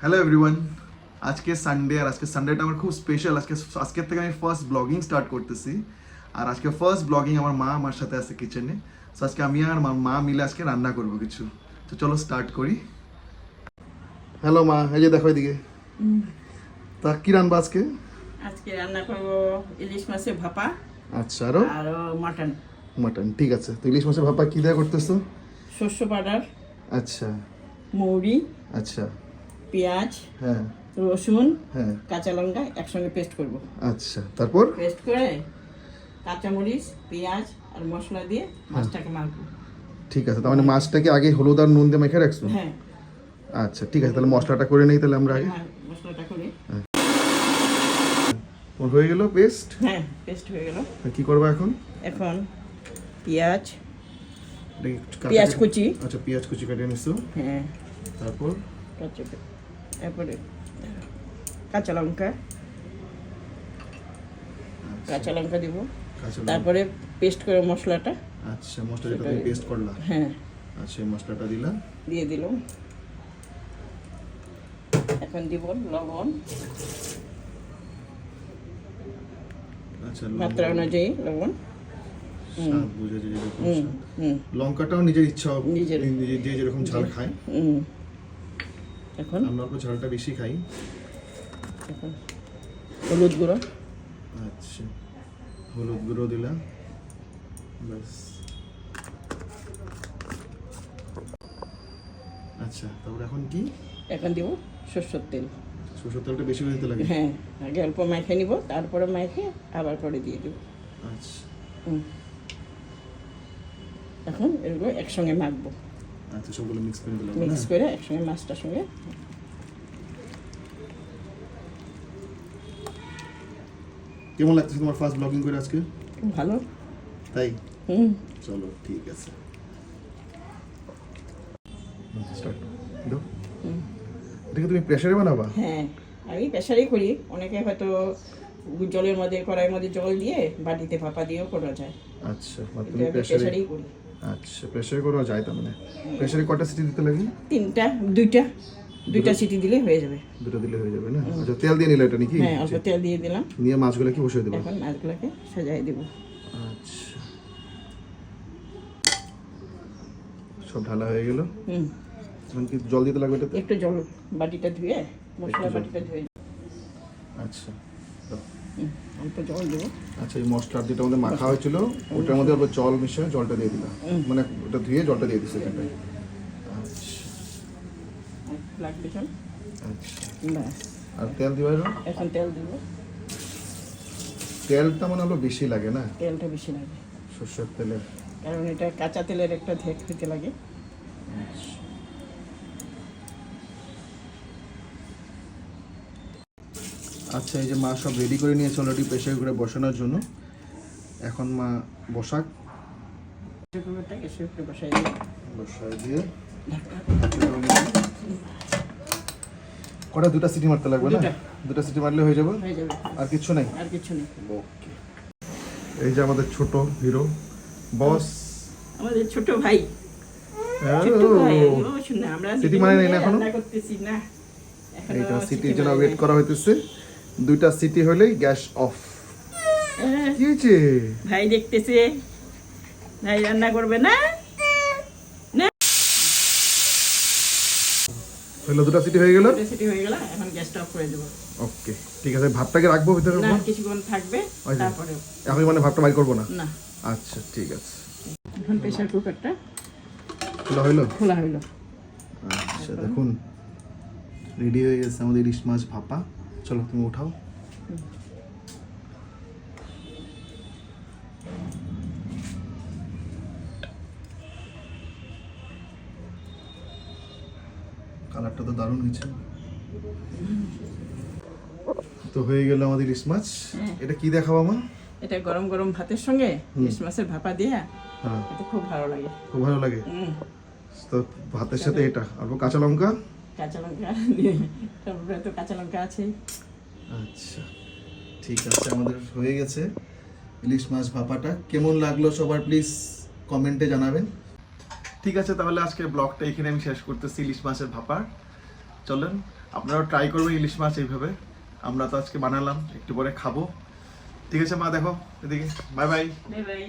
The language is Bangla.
হ্যালো এভরিওয়ান, আজকে সানডে আর আজকে সানডেটা আমার খুব স্পেশাল। আজকের থেকে আমি ফার্স্ট ব্লগিং স্টার্ট করতেছি। আর আজকে ফার্স্ট ব্লগিং আমার মা আমার সাথে আছে কিচেনে। সো আজকে আমি আর আমার মা মিলে আজকে রান্না করবো কিছু। তো চলো স্টার্ট করি। হ্যালো মা, এই যে দেখো এদিকে। তা কি রান্না আজকে? আজকে রান্না করবো ইলিশ মাছের ভাপা আচ্ছা, আরো আর মাটন। মাটন, ঠিক আছে। তো ইলিশ মাছের ভাপা কি দেওয়া করতেছো? শস্য পাউডার, আচ্ছা মৌরি, আচ্ছা, পেঁয়াজ, হ্যাঁ রসুন, হ্যাঁ, কাঁচা লঙ্কা একসঙ্গে পেস্ট করব। আচ্ছা, তারপর পেস্ট করে কাঁচামরিচ, পেঁয়াজ আর মশলা দিয়ে মাছটাকে মাখবো। ঠিক আছে। তার মানে মাছটাকে আগে হলুদ আর নুন দিয়ে মেখে রাখছো? হ্যাঁ আচ্ছা ঠিক আছে, তাহলে মশলাটা করে নেই তাহলে আমরা আগে। হ্যাঁ, মশলাটা করে ওর হয়ে গেল পেস্ট। হ্যাঁ পেস্ট হয়ে গেল। কি করবো এখন? এখন পেঁয়াজ, এটা একটু পেঁয়াজ কুচি। আচ্ছা, পেঁয়াজ কুচি কাটিয়ে নিছো। হ্যাঁ তারপর এরপরে কাঁচা লঙ্কা, কাঁচা লঙ্কা দিব। কাঁচা লঙ্কা। তারপরে পেস্ট করে মশলাটা, আচ্ছা, মশলা যেটা তুমি পেস্ট করলা। হ্যাঁ আচ্ছা, এই মশলাটা দিলাম। দিয়ে দিলাম। এখন দিব লবণ, আচ্ছা, মাত্রা অনুযায়ী লবণ। স্বাদ বুঝে যে যেরকম হুম স্বাদ। হুম লঙ্কাটাও নিজের ইচ্ছা, নিজের। যে যেরকম ঝাল খায়। হুম। এখন আমরা অল্প ঝালটা বেশি খাই। এখন হলুদ গুঁড়ো, আচ্ছা, হলুদ গুঁড়ো দিলাম। ব্যাস। আচ্ছা, তারপর এখন কি? এখন দিব সরষের তেল। সরষের তেলটা বেশি করে দিতে লাগে? হ্যাঁ, আগে অল্প মাখে নিব, তারপরে মাখে আবার পরে দিয়ে দেব। আচ্ছা এখন এগুলো একসঙ্গে মাখবো। আচ্ছা, সবগুলো মিক্স করে দিলাম। মিক্স করে একসঙ্গে মাছটার সঙ্গে। কেমন লাগছে তোমার ফার্স্ট ব্লগিং করে আজকে? খুব ভালো। তাই? হুম। চলো ঠিক আছে। স্টার্ট দাও। এটাকে তুমি প্রেসারে বানাবা? হ্যাঁ, আমি প্রেসারেই করি। অনেকে হয়তো জলের মধ্যে, কড়াইয়ের মধ্যে জল দিয়ে বাটিতে ভাপা দিয়েও করা যায়। আচ্ছা, মানে এটা তুমি আমি প্রেসারে। প্রেসারেই করি। আচ্ছা, প্রেসারে করা যায় তার মানে? প্রেসারে কটা সিটি দিতে লাগে? দুইটা সিটি দিলে হয়ে যাবে। দুটো দিলে হয়ে যাবে না? আচ্ছা, তেল দিয়ে নিলে এটা নাকি? হ্যাঁ, অল্প তেল দিয়ে দিলাম। নিয়ে মাছগুলো কি বসিয়ে দেবো? এখন মাছগুলোকে সাজাই দেব। আচ্ছা, সব ঢালা হয়ে গেল। হুম। এখন কি জল দিতে লাগবে এটাতে? একটু জল, বাটিটা ধুয়ে, মশলা জল। বাটিটা ধুয়ে। আচ্ছা দাও। অল্প জল দেবো। আচ্ছা, এই মশলা যেটা আমাদের মাখা হয়েছিল ওটার মধ্যে অল্প জল মিশিয়ে জলটা দিয়ে দিলাম। মানে ওটা ধুয়ে জলটা দিয়ে দিচ্ছি এখানটায়। আচ্ছা লাগবে জল। আচ্ছা, ব্যাস। আর তেল দিবা? এখন তেল দিব। তেলটা মানে হলো বেশি লাগে না? তেলটা বেশি লাগে, সর্ষের তেলের। কারণ এটা কাঁচা তেলের একটা ঝেঁক হইতে লাগে। আচ্ছা, এই যে মা সব রেডি করে নিয়েছে অলরেডি প্রেসার কুকারে বসানোর জন্য। এখন মা বসাক। কুকারটা গ্যাসের উপরে বসাই দিই। বসায় দিয়ে কটা, দুটা সিটি মারতে লাগবে না? দুটা সিটি মারলে হয়ে যাবে। হয়ে যাবে, আর কিছু নাই? আর কিছু নেই। ওকে। এই যে আমাদের ছোট হিরো বস। আমাদের ছোট ভাই, ছোট ভাই। ও শুনে আমরা সিটি মানে নেই না এখনো? রান্না করতেছি না এখনো। এইটা সিটির জন্য ওয়েট করা হইতেছে। দুইটা সিটি হইলেই গ্যাস অফ। কি হয়েছে? ভাই দেখতেছে, ভাই রান্না করবে না। হইলো, দুটা সিটি হয়ে গেল। সিটি হয়ে গেল, এখন গ্যাসটা অফ করে দেবো। ওকে ঠিক আছে। ভাতটাকে রাখবো ভিতরে? না, কিছুক্ষণ থাকবে, তারপরে। এখন মানে ভাতটা বাইর করবো না? না। আচ্ছা ঠিক আছে। এখন প্রেসার কুকারটা খোলা হইলো? খোলা হইলো। আচ্ছা, দেখুন রেডি হয়ে গেছে আমাদের ইলিশ মাছ ভাপা। চলো তুমি উঠাও। কালারটা তো দারুণ হয়েছে। তো হয়ে গেল আমাদের ইলিশ মাছ। এটা কি দেখাবো মা? এটা গরম গরম ভাতের সঙ্গে ইলিশ মাছের ভাপা দিয়ে, হ্যাঁ, এটা খুব ভালো লাগে। খুব ভালো লাগে। তো ভাতের সাথে এটা অল্প কাঁচা লঙ্কা, কাঁচা লঙ্কা দিয়ে, তারপরে তো কাঁচা লঙ্কা আছে। আচ্ছা ঠিক আছে, আমাদের হয়ে গেছে ইলিশ মাছ ভাপাটা। কেমন লাগলো সবার প্লিজ কমেন্টে জানাবেন। ঠিক আছে, তাহলে আজকের ব্লগটা এখানে আমি শেষ করতেছি ইলিশ মাছের ভাপার। চলেন আপনারাও ট্রাই করবেন ইলিশ মাছ এইভাবে। আমরা তো আজকে বানালাম, একটু পরে খাবো। ঠিক আছে মা, দেখো এদিকে, বাই বাই। Bye bye.